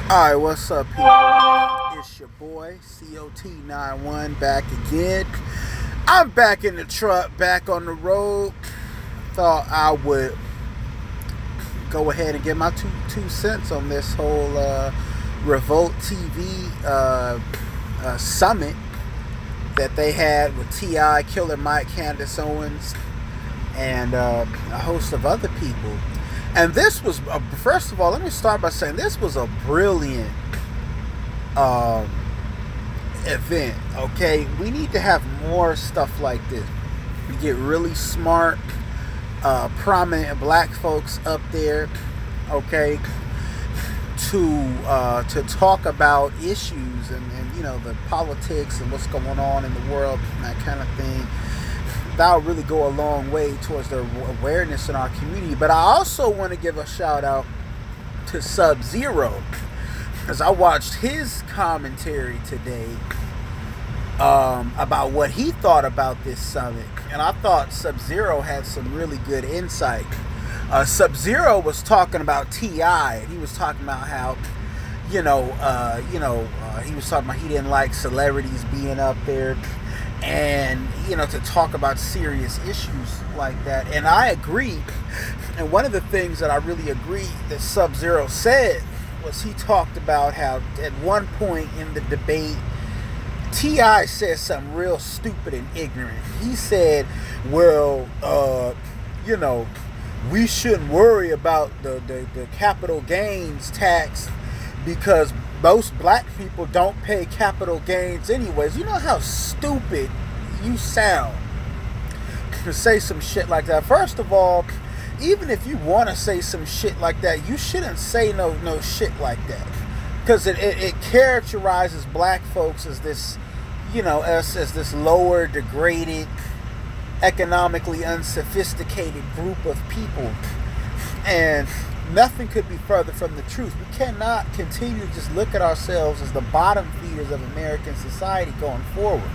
Alright, what's up, people? It's your boy, COT91, back again. I'm back in the truck, back on the road. Thought I would go ahead and get my two cents on this whole Revolt TV summit that they had with T.I., Killer Mike, Candace Owens, and a host of other people. And this was, first of all, let me start by saying this was a brilliant event, okay? We need to have more stuff like this. We get really smart, prominent black folks up there, okay, to talk about issues and you know, the politics and what's going on in the world and that kind of thing. That'll really go a long way towards the awareness in our community. But I also want to give a shout out to Sub-Zero, because I watched his commentary today about what he thought about this summit, and I thought Sub-Zero had some really good insight. Sub-Zero was talking about T.I., and he was talking about how he was talking about he didn't like celebrities being up there, and to talk about serious issues like that. And I agree. And one of the things that I really agree that Sub-Zero said was he talked about how at one point in the debate, T.I. said something real stupid and ignorant. He said, well, we shouldn't worry about the capital gains tax because most black people don't pay capital gains anyways. You know how stupid you sound to say some shit like that. First of all, even if you want to say some shit like that, you shouldn't say no shit like that, because it characterizes black folks as this, us as this lower, degraded, economically unsophisticated group of people. And nothing could be further from the truth. We cannot continue to just look at ourselves as the bottom feeders of American society going forward.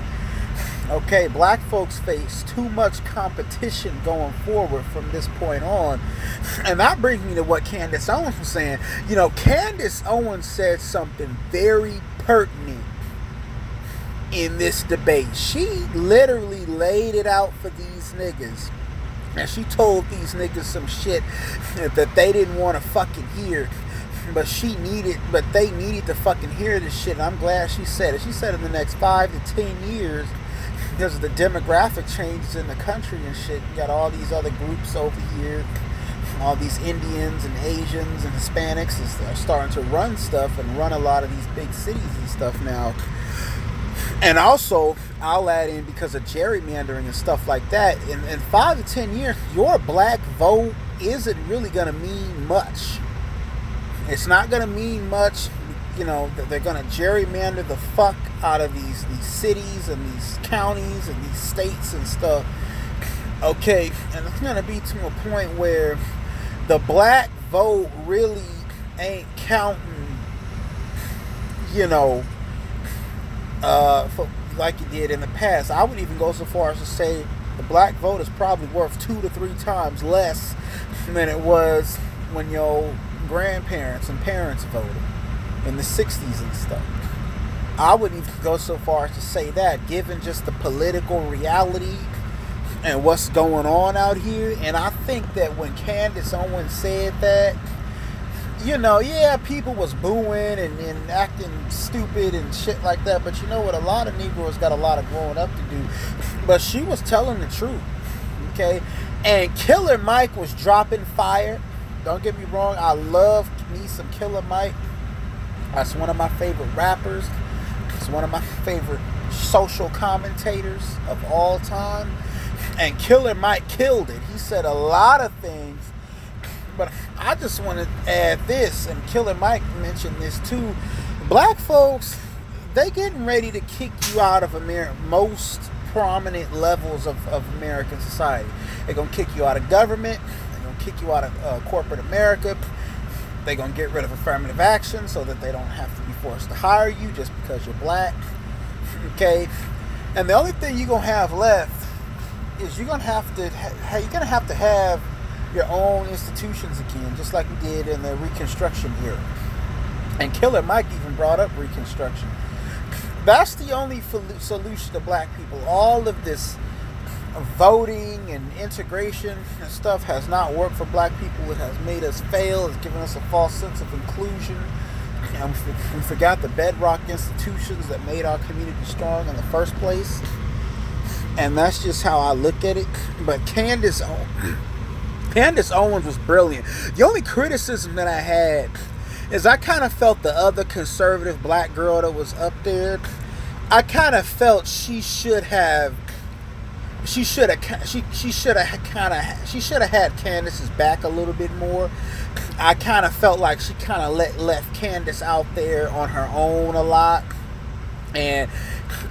Okay, black folks face too much competition going forward from this point on. And that brings me to what Candace Owens was saying. Candace Owens said something very pertinent in this debate. She literally laid it out for these niggas. And she told these niggas some shit that they didn't want to fucking hear. But they needed to fucking hear this shit. And I'm glad she said it. She said in the next 5 to 10 years, because of the demographic changes in the country and shit, you got all these other groups over here, all these Indians and Asians and Hispanics are starting to run stuff and run a lot of these big cities and stuff now. And also, I'll add in, because of gerrymandering and stuff like that, in 5 to 10 years, your black vote isn't really going to mean much. It's not going to mean much. They're going to gerrymander the fuck out of these cities and these counties and these states and stuff. Okay, and it's going to be to a point where the black vote really ain't counting, like it did in the past. I would even go so far as to say the black vote is probably worth 2 to 3 times less than it was when your grandparents and parents voted in the 60s and stuff. I wouldn't even go so far as to say that, given just the political reality and what's going on out here. And I think that when Candace Owens said that, people was booing and acting stupid and shit like that. But you know what? A lot of Negroes got a lot of growing up to do. But she was telling the truth, okay? And Killer Mike was dropping fire. Don't get me wrong. I love me some Killer Mike. That's one of my favorite rappers. It's one of my favorite social commentators of all time. And Killer Mike killed it. He said a lot of things. But I just want to add this, and Killer Mike mentioned this too. Black folks, they getting ready to kick you out of most prominent levels of American society. They're going to kick you out of government. They're going to kick you out of corporate America. They're going to get rid of affirmative action so that they don't have to be forced to hire you just because you're black. Okay? And the only thing you're going to have left is you're going to have to have your own institutions again, just like we did in the Reconstruction era. And Killer Mike even brought up Reconstruction. That's the only solution to black people. All of this voting and integration and stuff has not worked for black people. It has made us fail. It's given us a false sense of inclusion. And we forgot the bedrock institutions that made our community strong in the first place. And that's just how I look at it. But Candace Owens was brilliant. The only criticism that I had is I kind of felt the other conservative black girl that was up there, I kind of felt she should have had Candace's back a little bit more. I kind of felt like she kind of left Candace out there on her own a lot. And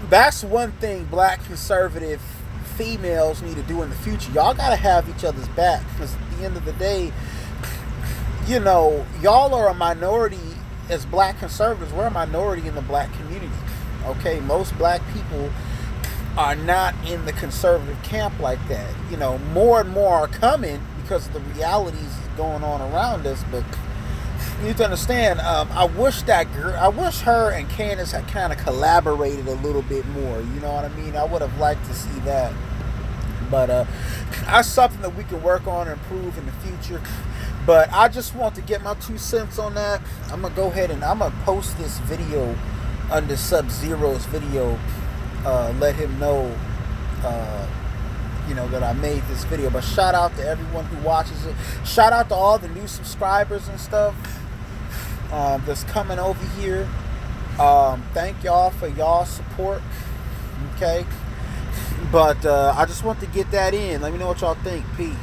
that's one thing black conservative females need to do in the future. Y'all got to have each other's back, because at the end of the day, you know, y'all are a minority as black conservatives. We're a minority in the black community. Okay, most black people are not in the conservative camp like that. You know, more and more are coming because of the realities going on around us. But you need to understand, I wish her and Candace had kind of collaborated a little bit more. You know what I mean? I would have liked to see that. But that's something that we can work on and improve in the future. But I just want to get my 2 cents on that. I'm going to go ahead and I'm going to post this video under Sub-Zero's video. Let him know, you know, that I made this video. But shout out to everyone who watches it. Shout out to all the new subscribers and stuff that's coming over here. Thank y'all for y'all's support. Okay. But I just want to get that in. Let me know what y'all think. Peace.